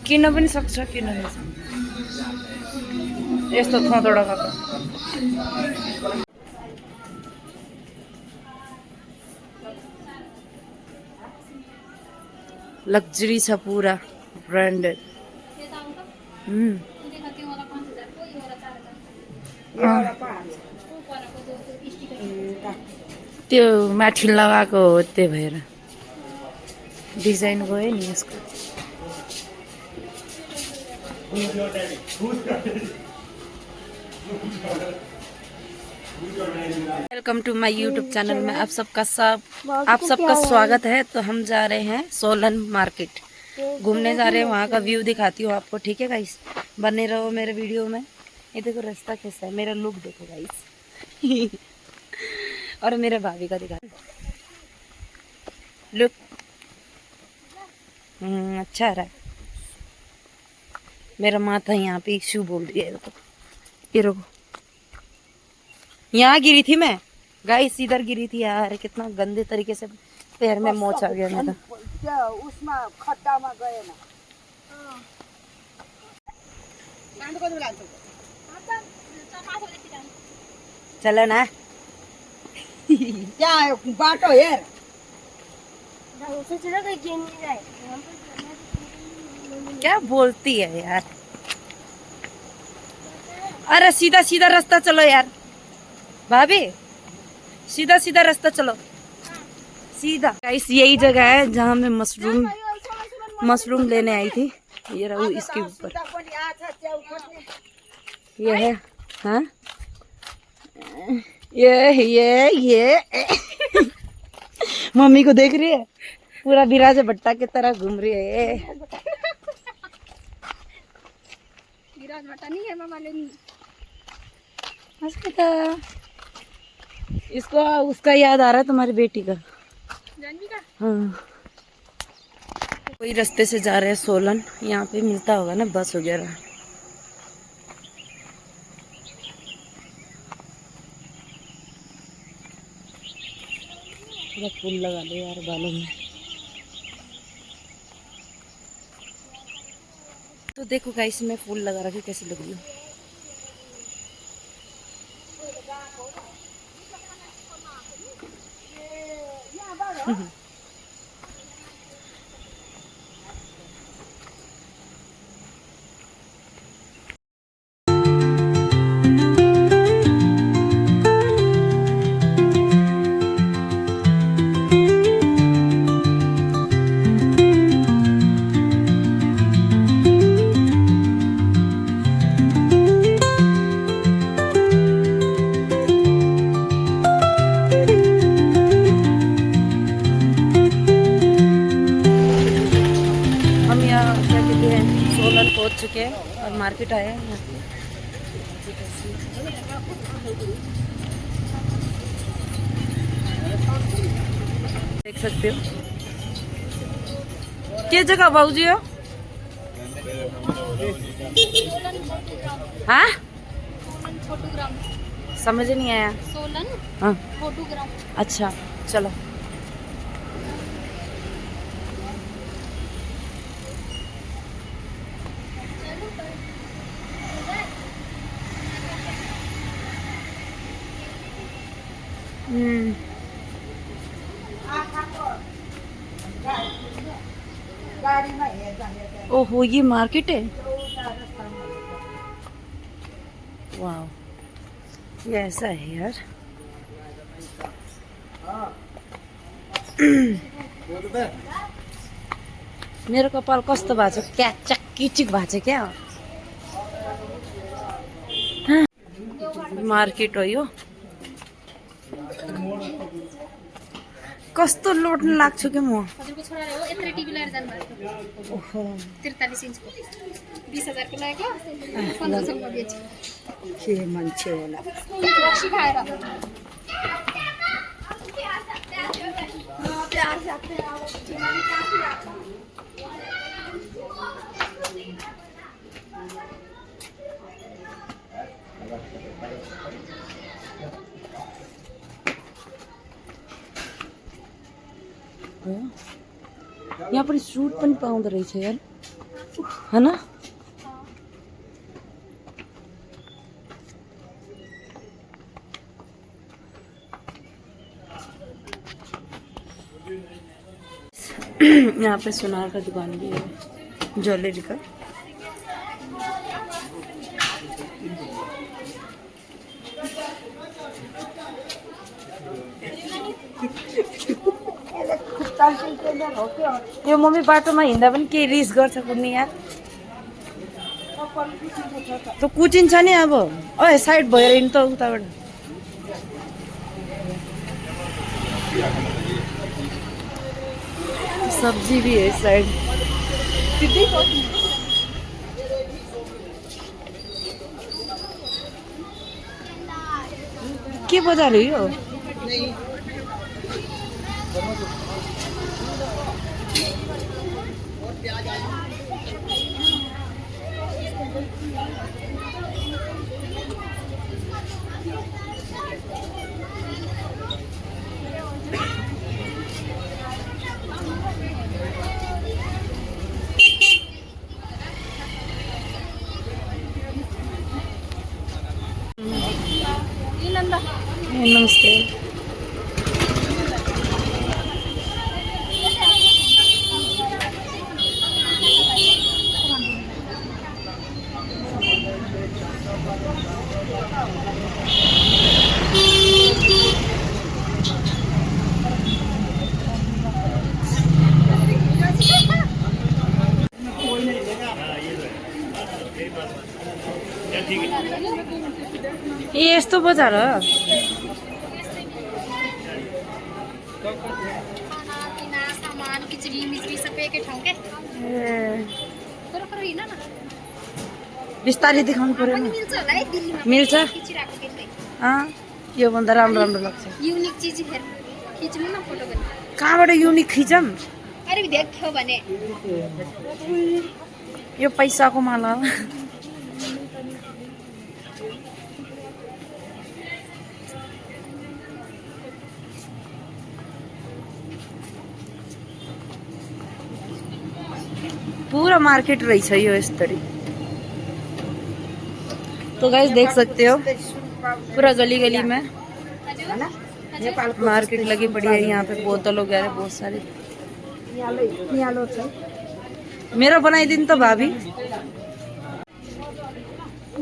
किन पनि सक्छ किन यस्तो थोडा खाएको लग्जरी छ पूरा ब्रान्डेड त्यो माथि लगाएको हो त्यही भएर डिजाइन गयो नि यसको welcome to my YouTube channel में आप सबका स्वागत है। तो हम जा रहे हैं सोलन मार्केट घूमने जा रहे हैं, वहाँ का व्यू दिखाती हूँ आपको, ठीक है गाइस? बने रहो मेरे वीडियो में। ये देखो रास्ता कैसा है, मेरा लुक देखो गाइस और मेरे भाभी का दिखा लुक अच्छा आ रहा है। मेरा माथा यहाँ पे इशू बोल रही है, देखो ये रुको, यहाँ गिरी थी मैं गाइस, इधर गिरी थी यार, कितना गंदे तरीके से पैर में मोच आ गया मेरा। उसमें खड्डा में गए ना चलो ना क्या बाटो यार, क्या बोलती है यार। अरे सीधा सीधा रास्ता चलो यार भाभी, सीधा सीधा रास्ता चलो सीधा। गाइस यही जगह है जहाँ मैं मशरूम लेने आई थी। ये रहा इसके ऊपर, ये है हाँ ये मम्मी को देख रही है, पूरा विराज भट्टा की तरह घूम रही है। विराज भट्टा नहीं है मामा, लेनी इसको उसका याद आ रहा है, तुम्हारी बेटी का। जानवी का? हाँ, कोई रास्ते से जा रहे हैं सोलन, यहाँ पे मिलता होगा ना बस वगैरह। फूल लगा दो यार बालों में। तो देखो गाइस मैं फूल लगा रखी, कैसी लग रही हूँ। सोलन पहुंच चुके हैं और मार्केट आए हैं यहाँ पे। देख सकते हो क्या जगह बाबूजी हो। हाँ समझ नहीं आया। सोलन हाँ फोटोग्राफ। अच्छा चलो। ओहो ये मार्केट है, वाह ये ऐसा है यार। मेरो कपाल कस्तो भएको छ, क्या चक्कीचिक भएको छ क्या। मार्केट हो यो, कस्तो लोड्न लाग्छु के म। हजुरको छोराले हो यत्रो टिभी लिएर जानु भएको। ओहो 43 इन्चको 20,000 को लागेको 1500 को बेच्यो। के मान्छे होला रक्सी खाएर। यहाँ पर सूट पनि पाउँदो रहेछ यार, है ना? यहाँ पे सुनार का दुकान भी है, ज्वेलरी का। यो मम्मी बाटोमा हिँड्दा पनि के रिस गर्छ कुन्नी यार, त कुचिन्छ नि अब। ओए साइड भएर हिँड् त उताबाट। सब्जी भी है साइड। के बजार हो यो? नमस्ते। ये यस्तो बजार हो? सामान खिचडी मिचडी सबै एकै ठाउँ के। बिस्तारै देखाउनु पर्यो नि। मिल्छ होला है दिल्लीमा। मिल्छ? खिचिरहेको देख्दै। यो भन्दा राम्रो राम्रो लाग्छ। युनिक चीज हेर, खिच्नु न फोटो पनि। कहाँबाट युनिक खिचम? अरे देख्यो भने यो पैसाको माला हो। पूरा मार्केट रहेछ यो यस्तरी। तो गाइस देख सकते हो पूरा गली गली में मार्केट लगी पड़ी है। यहाँ पे बोतल वगैरह बहुत सारी। मेरा बनाइदिनु त भाभी।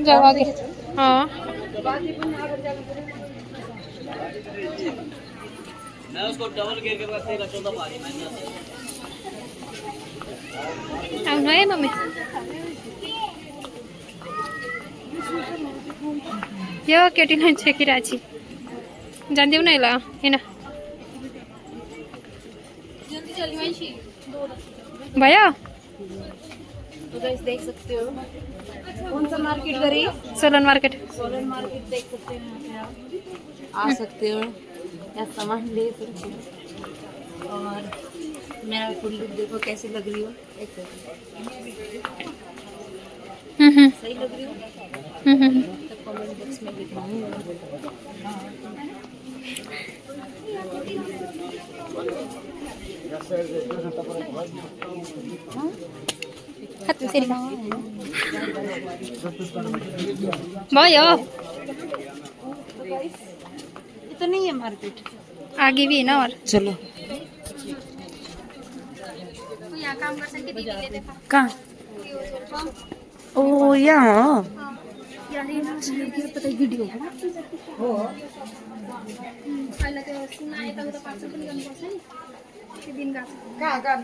जाऊ आगे। हाँ मैं उसको डबल गियर के बाद तेरा 14 पारी मैंने आउनु है मम्मी। यो केटी नै छेकिरहेको छु। जान्दिउ न ल हैन भयो। तो गाइस देख सकते हो कौन सा मार्केट गरी? सोलन मार्केट। सोलन मार्केट देख सकते हो। यहाँ पे आप आ सकते हो, यहाँ सामान ले सकते हो। और मेरा फुल लुक देखो कैसी लग रही हो। एक सही लग रही हो तो कमेंट बॉक्स में लिखना। भयो। ये तो नहीं है मार्केट, आगे भी है ना। और चलो यहाँ काम कर सकते दीदीले देखा। कहाँ? ओ यहाँ हो। पता भिडियो हो पहिला त्यो सुना यताउता पार्सल पनि गर्नुपर्छ नि। त्यो दिन गएको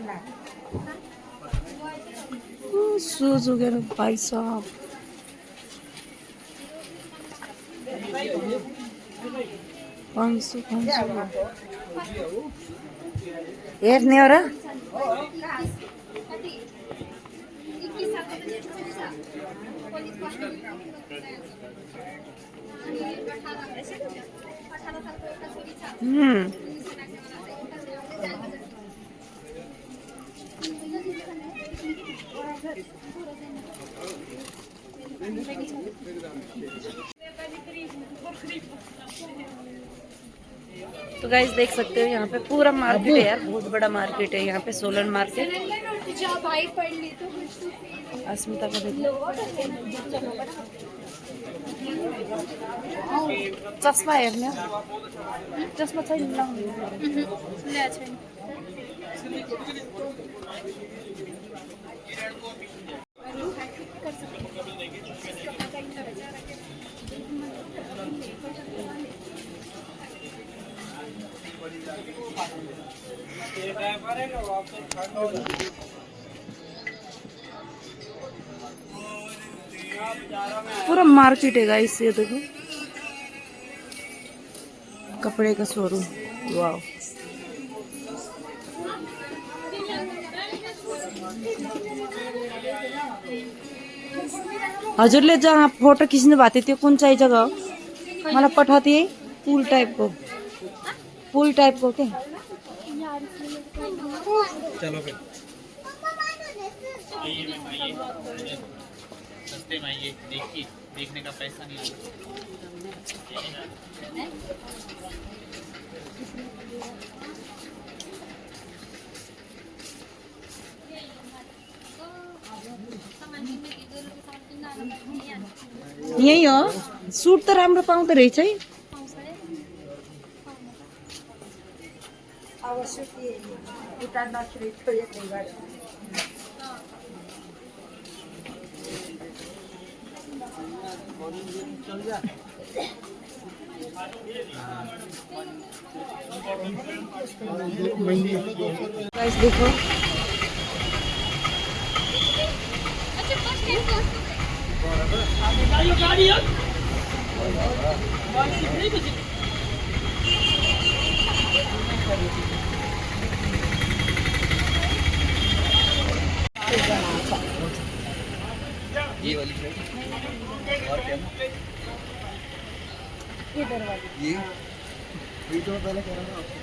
शूज वगैरह भाई साहब। पाँच सौ हेर्ने हो र? तो गाइस देख सकते हो यहाँ पे पूरा मार्केट है यार, बहुत बड़ा मार्केट है यहाँ पे, सोलन मार्केट। भाई पढ़ ली तो अस्मिता का देखो चस्मा हेर्ने चस्मा छैन ले छैन। पूरा मार्केट है गाइस, ये देखो कपड़े का शोरूम। वाव, हजुरले जहाँ फोटो खिच्नु भएको थियो त्यो कुन चाहिँ जग्गा हो? मलाई पठाउँथे है, पुल टाइपको, पुल टाइपको के। चलो फिर सस्ते में ये देखिए, देखने का पैसा नहीं यही हो, सुट त राम्रो पाउँदो रहेछ है। गाइस देखो ये वाली और क्या ये वीडियो पहले कह रहा था आपको।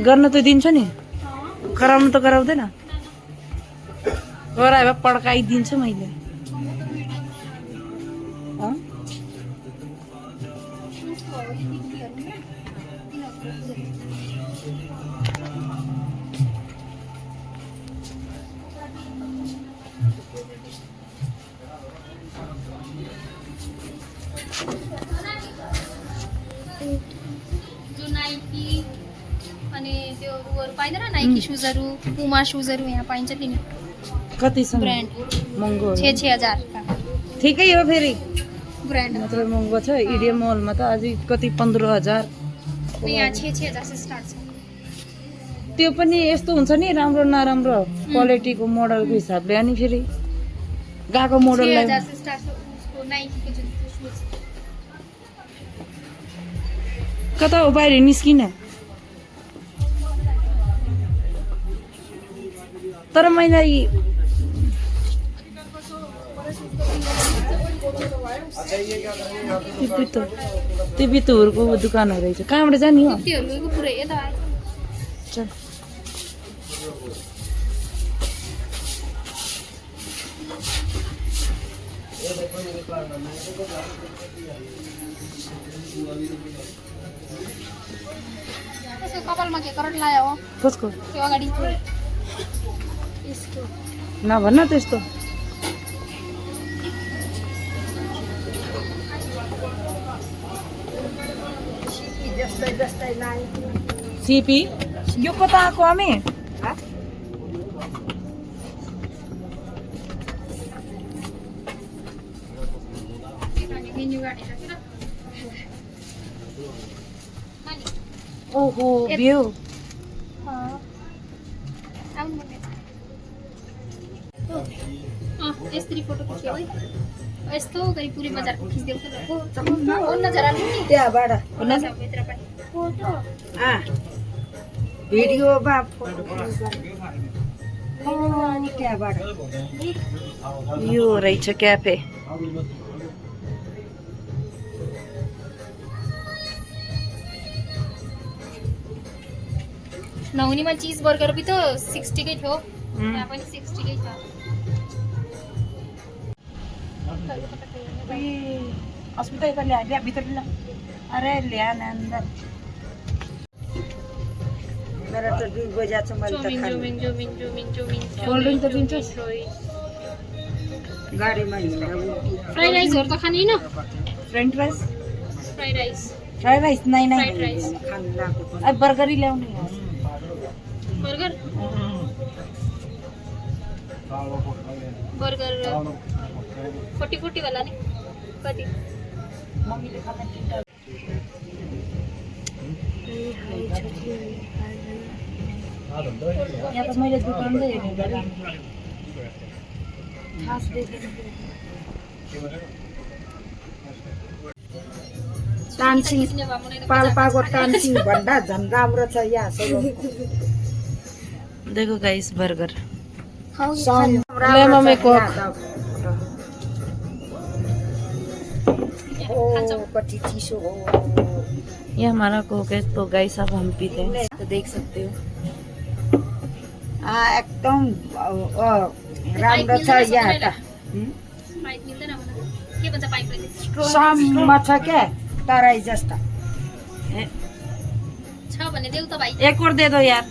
गर्न त दिन्छ नि, गराउनु त गराउँदैन, गराए भए पड्काइदिन्छु मैले। अँ? जो नाइकी अनि त्यो उहरू पाइँदैन नाइकी सुजहरू, पुमा सुजहरू यहाँ पाइन्छ तिनी कतिसम्म? ब्रान्ड महँगो हो। 6-6000 का ठिकै हो, फेरि ब्रान्ड मात्र महँगो छ। इडिएम मलमा त अझै कति 15,000। यहाँ 6-6000 से स्टार्ट छ। त्यो पनि यस्तो हुन्छ नि, राम्रो नराम्रो क्वालिटीको मोडलको हिसाबले। अनि फेरि गएको मोडललाई 6,000 से स्टार्ट छ उसको नाइकीको जुन सुज। कता हो बाहिर निस्किन। तर मैले त्यो बित्तुहरूको दोकानहरू रहेछ, कहाँबाट जाने हो? कुर्तीहरूको पुरै यता आएछ। चल त्यसको कपालमा के करट लायो हो? कसको? त्यो अगाडि यसको नभन्न त्यस्तो। सिपी यो कता आएको हामी? मेन्यु गाडी राखेर ओहो भ्यू। आउनु यसरी फोटो खिच्यो है, यस्तो गरी पुरै बजारको खिच्देऊ त। नजर आउनु नि त्यहाँबाट भित्र पनि फोटो भिडियोमा त्यहाँबाट यो रहेछ क्याफे। नहुनीमा चिज बर्गर पनि त 60 कै थियो, यहाँ पनि 60 कै छ। अस्मिता यता ल्या भित्र ल्या अरे ल्या न अंदर मेरा तो 2 बजे छ मैले त खानु कोल्ड ड्रिंक त दिन्छस् गाडीमा हिँड्दा फ्राइड राइसहरु त खानु हैन फ्रेन्च राइस फ्राइड राइस नहीं फ्राइड राइस खानु लाग्यो अब बर्गर ही ल्याउने बर्गर बर्गर 40 वाला नि कति मम्मीले खाना यहाँ त मैले दुकान त हेरेँ खास देखेँ टान्सिङ पाल्पाको टान्सिङ भन्दा झन् राम्रो छ यहाँ देखो गाइस बर्गर लेमन में कोक कति चिसो हो ये हमारा कोक है तो गाइस अब हम पीते हैं तो देख सकते हो एकदम राम्रो छ यहाँ त पाइप मिल्दैन मलाई के भन्छ पाइपले सम्म छ क्या तराई जस्ता छ भने देऊ त भाइ एक और दे दो यार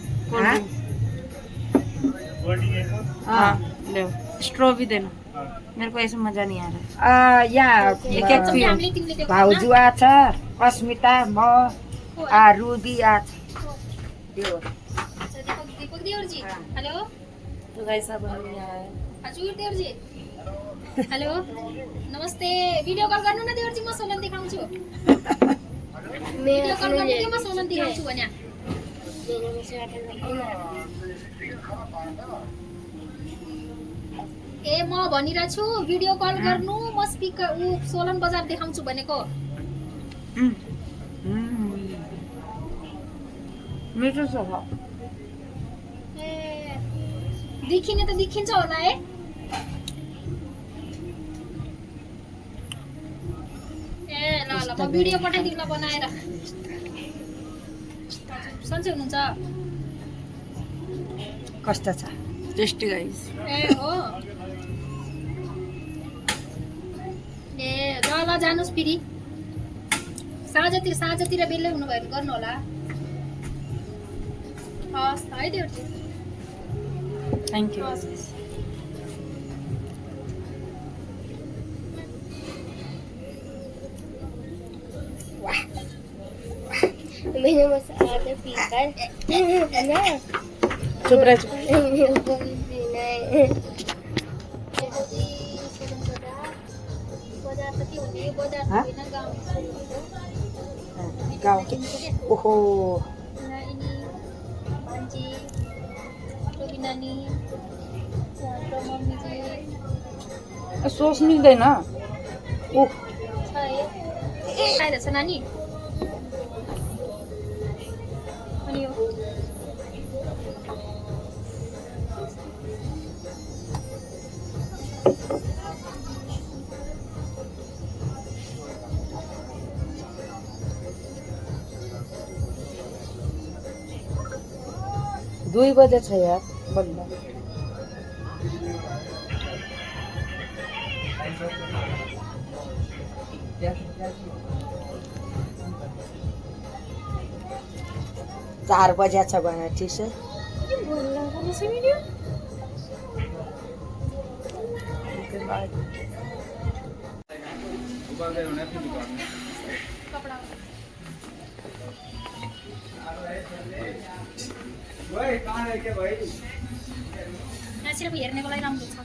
हाँ ले स्ट्रॉ भी देना मेरे को ऐसे मजा नहीं आ रहा है यहाँ एक एक पियो भाउजू आछ अस्मिता म रुबी आछ दीपक देवर जी हेलो तो गाइस अब हम यहाँ आए हजुर देवर जी हेलो नमस्ते भिडियो कल गर्नु न देवर जी म सोलन देखाउँछु भिडियो कल गर्नु के म सोलन देखाउँछु भन्या ए म भनिरा छु भिडियो कल गर्नु म स्पिकर सोलन बजार देखाउँछु भनेको मिठो छ ए देखिने त देखिन्छ होला है ए ल ल म भिडियो पठाइदिउँला बनाएर सन्चै हुनुहुन्छ कस्तो छ टेस्टी गाइस ए हो ए ल ल जानुस् फेरि साँझतिर बेलै हुनुभयो गर्नु होला हस् है देउटी थ्याङ्क यू मैंने मसाला पीकर ना चुप रह चुप गाउँ के ओहो सोच मिल्दैन ओह खाइरहेछ नानी अनि यो 2 बजे छ यार बल्ल 4 बजे छ भने ठीक छ सिर्फ हेर्नेको लागि राम्रो छ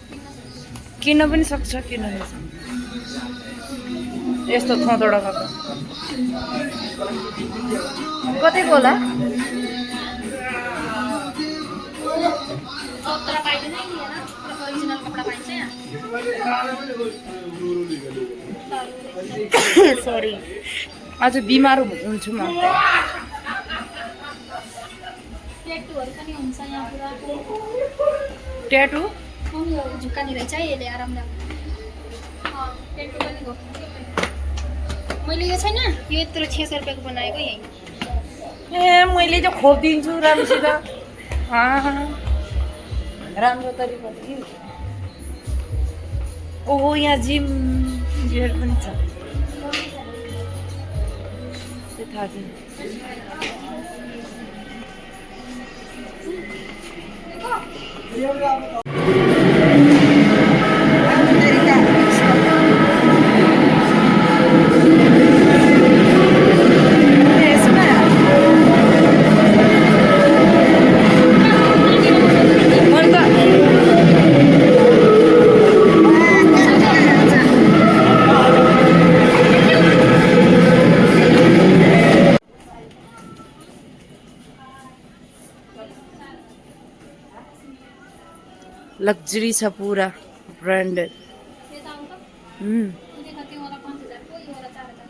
किन पनि सक्छ किन यस्तो थोडा खाएको कतिको होला तर पाइदैन नि हैन ओरिजिनल कपडा पाइन्छ यहाँ सरी आज बिमार हुन्छु म ट्याटुहरु पनि हुन्छ यहाँ पुरा ट्याटु झुक्कानी रहेछ है यसले आराम लाग्छ ट्याटु पनि हो मैले यो छैन यो यत्रो 600 रुपैयाँको बनाएको यही ए मैले चाहिँ खोपिदिन्छु राम्रोसित राम्रो तरिका ओहो यहाँ जिम बियर पनि छ त्यो थाहा छैन लग्जरी छ पूरा ब्रान्डेड ये दाम का हम्म ये खाते वाला 5000 को ये वाला 4000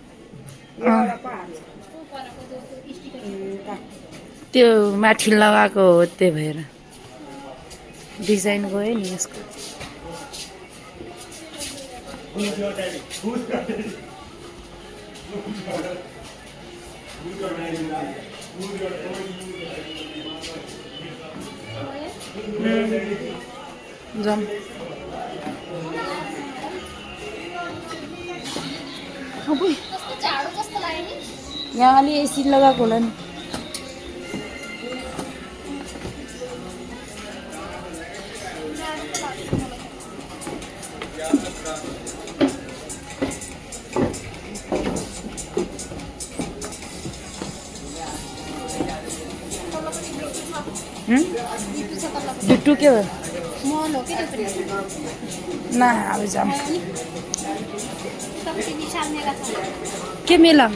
अँ, वो वाला को जो स्टिकर त्यो माथि लगाएको हो त्यही भएर डिजाइन गयो नि यसको जाम कस्तो झाडो जस्तो लाग्यो नि यहाँ अलि एसी लगाएको होला नि बिट्टू के हो मल हो कि त्यो पनि ना अब जाम कति विशाल मेगा छ के मेला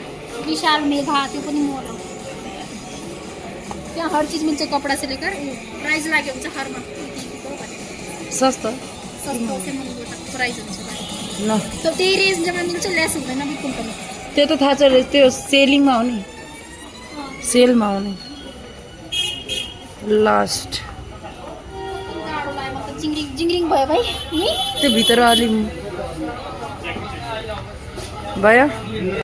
विशाल मेगा त्यो पनि मल हो त्यहाँ हर चीज मिल्छ कपडा से लेकर प्राइस लाग्यो हुन्छ हरमा सस्तो सस्तो से महँगो तक प्राइस हुन्छ ल तो त्यही रेन्जमा मिल्छ लेस हुँदैन बिल्कुल पनि त्यो त थाहा छ त्यो सेलिङमा हो नि सेलमा हो नि लास्ट गाडो लाग्यो म त जिङ्रिङ जिङ्रिङ भयो भाइ त्यो भित्र अलि भयो